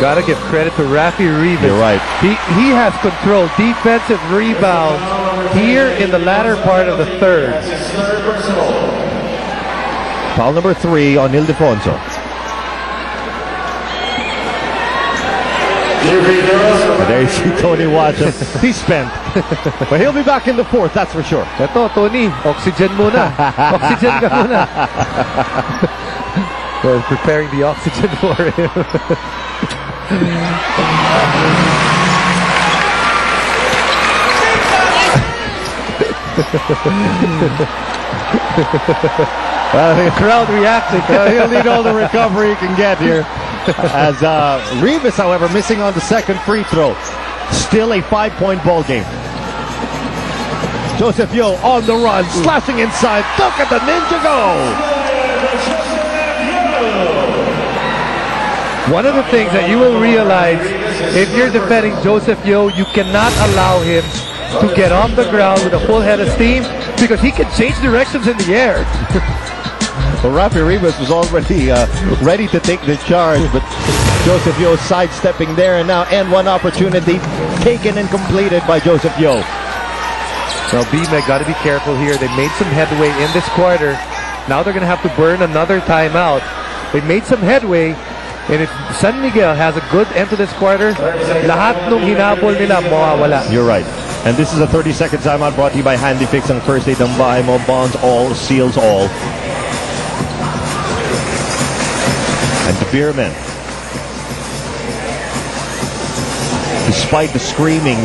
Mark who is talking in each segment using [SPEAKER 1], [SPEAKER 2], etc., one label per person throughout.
[SPEAKER 1] Gotta give credit to Rafi Rivas.
[SPEAKER 2] You're right.
[SPEAKER 1] He has controlled defensive rebounds here in the latter part of the third.
[SPEAKER 2] Foul number 3 on Ildefonso. There you see Tony watching. He's spent. But he'll be back in the fourth, that's for sure.
[SPEAKER 1] Ito, Tony, oxygen muna. Oxygen ka muna. They're preparing the oxygen for him.
[SPEAKER 2] The crowd reacting. He'll need all the recovery he can get here. As Rivas, however, missing on the second free throw. Still a 5-point ball game. Joseph Yo on the run, slashing inside. Look at the ninja go!
[SPEAKER 1] One of the things that you will realize if you're defending Joseph Yo, you cannot allow him to get off the ground with a full head of steam because he can change directions in the air.
[SPEAKER 2] Well, Rafi Rivas was already ready to take the charge, but Joseph Yo sidestepping there, and now N1 opportunity taken and completed by Joseph Yo.
[SPEAKER 1] Well, BMEG got to be careful here. They made some headway in this quarter. Now they're going to have to burn another timeout. They made some headway, and if San Miguel has a good end to this quarter, lahat nung hinabol nila mawawala.
[SPEAKER 2] You're right. And this is a 30-second timeout brought to you by Handy Fix ang first aid ng bahay mo. Bonds all, seals all. And the Beermen, despite the screaming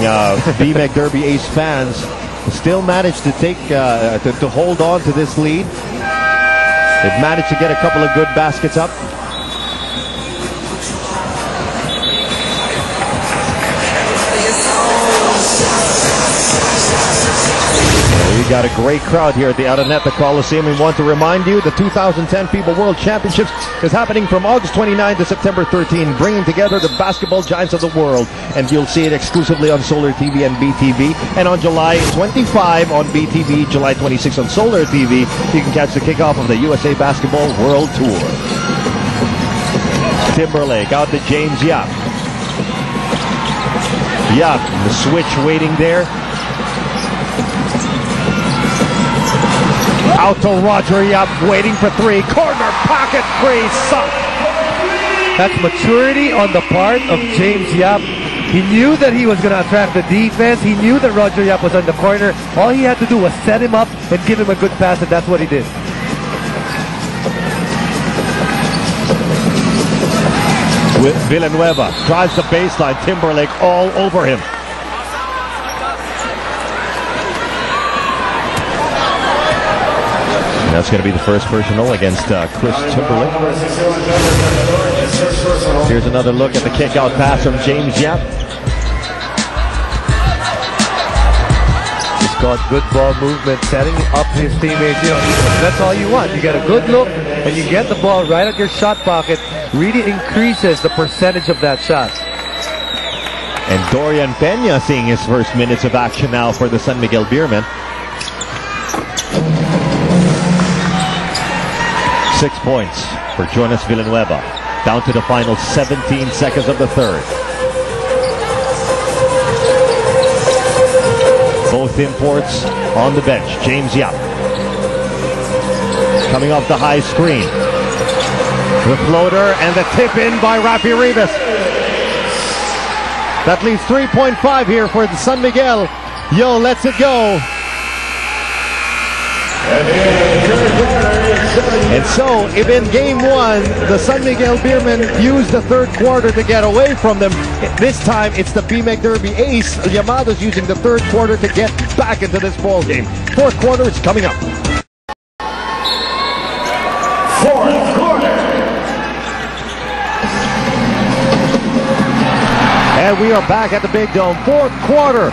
[SPEAKER 2] BMEG Derby Ace fans, still managed to take to hold on to this lead. They've managed to get a couple of good baskets up. We got a great crowd here at the Araneta Coliseum. We want to remind you the 2010 FIBA World Championships is happening from August 29 to September 13, bringing together the basketball giants of the world. And you'll see it exclusively on Solar TV and BTV. And on July 25 on BTV, July 26 on Solar TV, you can catch the kickoff of the USA Basketball World Tour. Timberlake out to James Yap. Yap, the switch waiting there. Out to Roger Yap, waiting for 3. Corner pocket three, suck.
[SPEAKER 1] That's maturity on the part of James Yap. He knew that he was going to attract the defense. He knew that Roger Yap was on the corner. All he had to do was set him up and give him a good pass, and that's what he did.
[SPEAKER 2] With Villanueva, drives the baseline. Timberlake all over him. That's going to be the first personal against Chris Timberlake. Here's another look at the kick-out pass from James Yap.
[SPEAKER 1] He's got good ball movement, setting up his teammates. You know, that's all you want. You get a good look, and you get the ball right at your shot pocket. Really increases the percentage of that shot.
[SPEAKER 2] And Dorian Peña seeing his first minutes of action now for the San Miguel Beermen. 6 points for Jonas Villanueva. Down to the final 17 seconds of the third. Both imports on the bench. James Yap. Coming off the high screen. The floater and the tip in by Rafi Rivas. That leaves 3.5 here for the San Miguel. Yo lets it go. And so, if in game one, the San Miguel Beermen used the third quarter to get away from them, this time it's the BMEG Derby ace, Yamado's using the third quarter to get back into this ball game. Fourth quarter is coming up.
[SPEAKER 3] Fourth quarter.
[SPEAKER 2] And we are back at the Big Dome. Fourth quarter.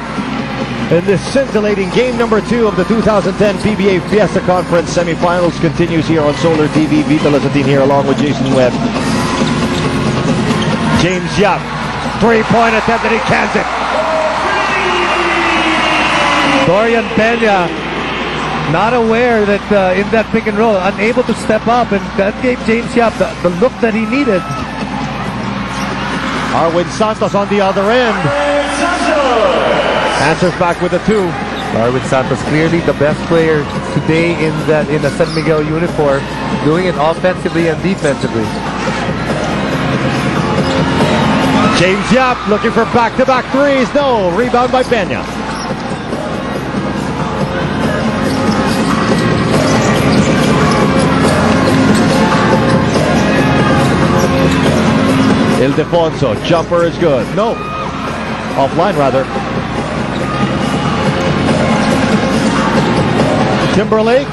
[SPEAKER 2] In this scintillating game number 2 of the 2010 PBA Fiesta Conference semifinals continues here on Solar TV. Vita Lazatin here along with Jason Webb. James Yap, 3-point attempt and he cans it.
[SPEAKER 1] Dorian Peña, not aware that in that pick and roll, unable to step up, and that gave James Yap the look that he needed.
[SPEAKER 2] Arwin Santos on the other end. Answers back with a 2.
[SPEAKER 1] Arwin Santos, clearly the best player today in the San Miguel uniform, doing it offensively and defensively.
[SPEAKER 2] James Yap looking for back-to-back threes. No, rebound by Peña. Ildefonso, jumper is good. No, offline rather. Timberlake,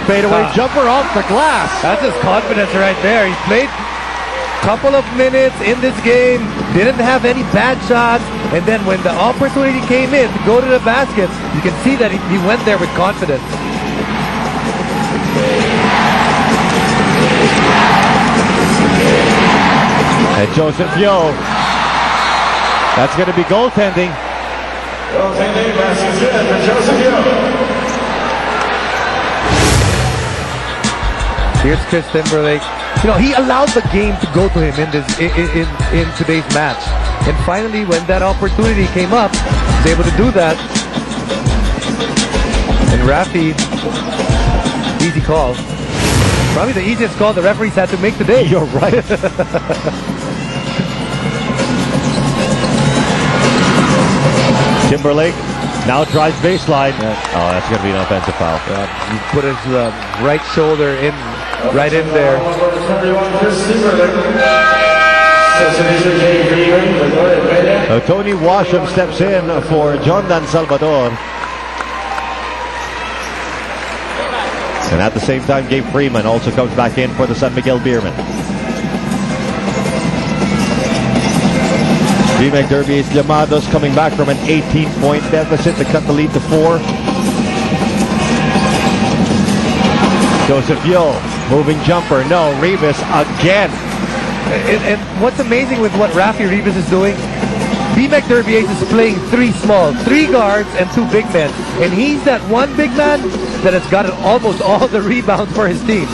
[SPEAKER 2] fadeaway jumper off the glass.
[SPEAKER 1] That's his confidence right there. He played a couple of minutes in this game, didn't have any bad shots, and then when the opportunity came in to go to the basket, you can see that he went there with confidence.
[SPEAKER 2] And Joseph Yo. That's going to be goaltending.
[SPEAKER 3] Goaltending, passes in for Joseph Yo.
[SPEAKER 1] Here's Chris Timberlake. You know, he allowed the game to go to him in today's match. And finally, when that opportunity came up, he was able to do that. And Rafi, easy call. Probably the easiest call the referees had to make today.
[SPEAKER 2] You're right. Timberlake now drives baseline. Oh, that's going to be an offensive foul.
[SPEAKER 1] He put his right shoulder right in there.
[SPEAKER 2] Tony Washam steps in for Jondan Salvador. And at the same time, Gabe Freeman also comes back in for the San Miguel Beermen. BMEC Derby's Llamados coming back from an 18-point deficit to cut the lead to 4. Joseph Yo, moving jumper, no, Rivas again.
[SPEAKER 1] And what's amazing with what Rafi Rivas is doing, BMEC Derby Ace is playing 3 small, 3 guards and 2 big men. And he's that one big man that has gotten almost all the rebounds for his team.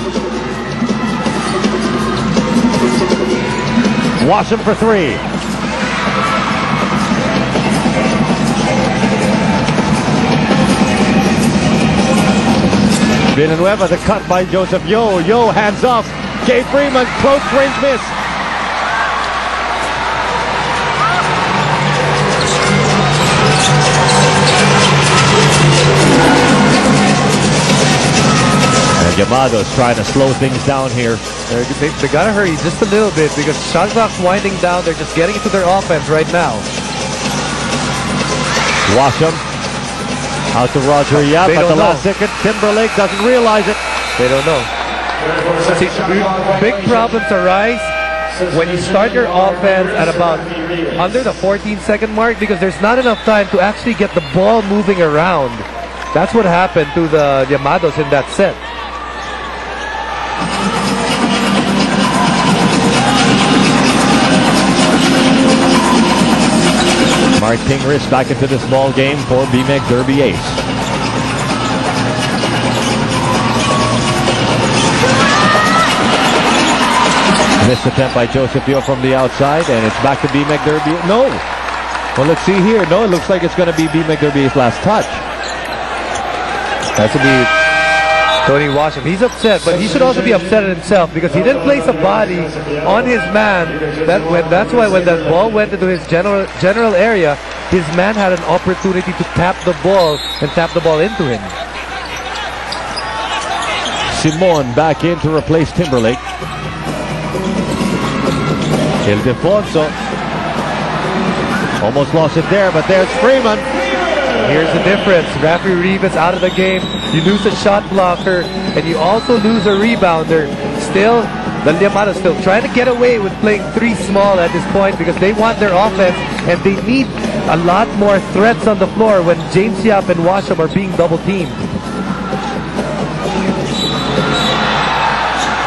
[SPEAKER 2] Wash him for 3. Villanueva, the cut by Joseph Yo. Yo, hands off. Gabe Freeman, close range miss. And Llamados trying to slow things down here.
[SPEAKER 1] They gotta hurry just a little bit because shot clock's winding down. They're just getting into their offense right now.
[SPEAKER 2] Washam out to Roger Yap at the last second. Timberlake doesn't realize it.
[SPEAKER 1] They don't know. See, big problems arise when you start your offense at about under the 14-second mark because there's not enough time to actually get the ball moving around. That's what happened to the Llamados in that set.
[SPEAKER 2] Mark Tingris back into this ball game for BMEC Derby Ace. Missed attempt by Joseph Yo from the outside, and it's back to BMEC Derby. No. Well, let's see here. No, it looks like it's going to be BMEC Derby Ace last touch.
[SPEAKER 1] That's to be Tony Washam. He's upset, but he should also be upset at himself because he didn't place a body on his man. That's why when that ball went into his general area, his man had an opportunity to tap the ball and tap the ball into him.
[SPEAKER 2] Simon back in to replace Timberlake. Ildefonso almost lost it there, but there's Freeman.
[SPEAKER 1] Here's the difference. Rafi Rivas out of the game. You lose a shot blocker, and you also lose a rebounder. Still, the Llamados still trying to get away with playing 3 small at this point because they want their offense, and they need a lot more threats on the floor when James Yap and Washam are being double-teamed.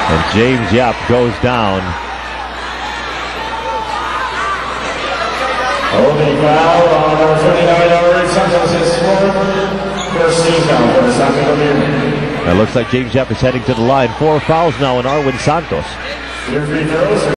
[SPEAKER 2] And James Yap goes down.
[SPEAKER 3] Holding foul on number 29, Arwin Santos' first team foul for the San Miguel Beermen.
[SPEAKER 2] It looks like James Yap is heading to the line. 4 fouls now on Arwin Santos.
[SPEAKER 3] Your free throws.